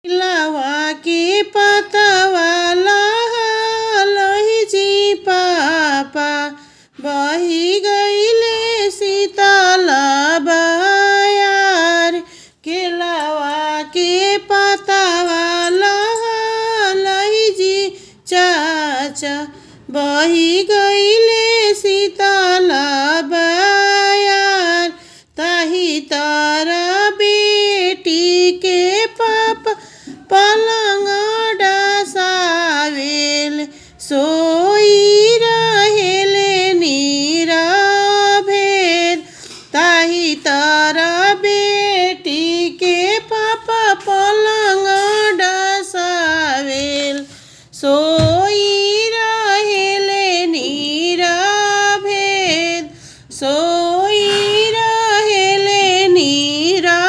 लवा के पतवा लही जी पापा बही गईले शीतल बयार के लवा के पतवा लही जी चाचा बही गईले शीतल बयार ताही तारा बेटी के पापा पलंग डसावेल सोई रहेले नीरभेद ताही तारा बेटी के पापा पलंग डसावेल सोई रहेले नीरभेद सोई रहेले नीरभेद।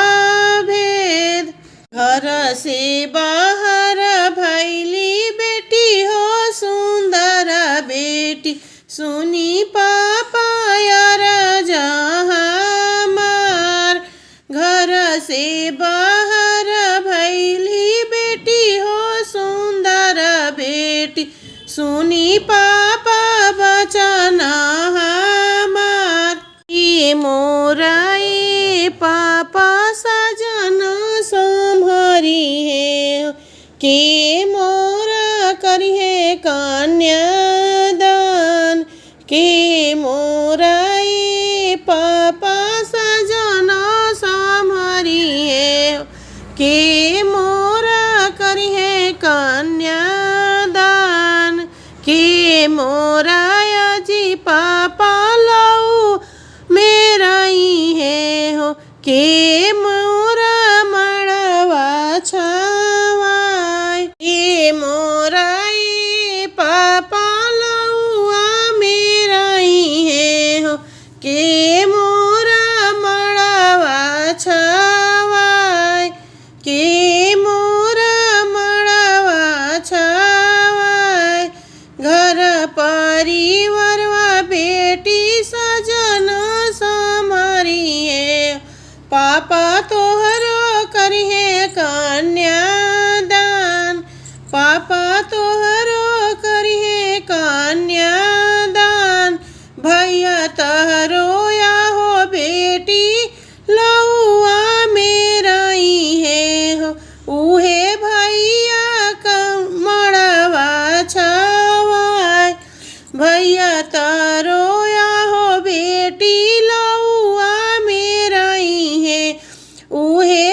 घर से बाहर भैली बेटी हो सुंदर बेटी सुनी पापा यार जहाँ मार घर से बाहर भैली बेटी हो सुंदर बेटी सुनी पापा बचना हमार ये मोरा ये पापा सजन संभरी है के मोरा करिए कन्यादान के मोरा ये पापा सजन संभरी है के मोरा करिए कन्यादान के मोरा जी पापा लऊ मेरा ही है हो के मोरा मड़वा छावाय के मोरा ये पापा लऊआ मेरा ही है हो के मोरा मड़वा छावाय के मोरा मड़वा छावाय। घर परिवारवा बेटी सजन समरिए पापा तोहरो करिए कन्यादान पापा तोहरो करिए कन्यादान भैया तहरो या हो बेटी लौआ मेरा ही है हो उहे भैया मड़वा छावाय भैया तारो या हो बेटी लौआ मेरा ही है उहे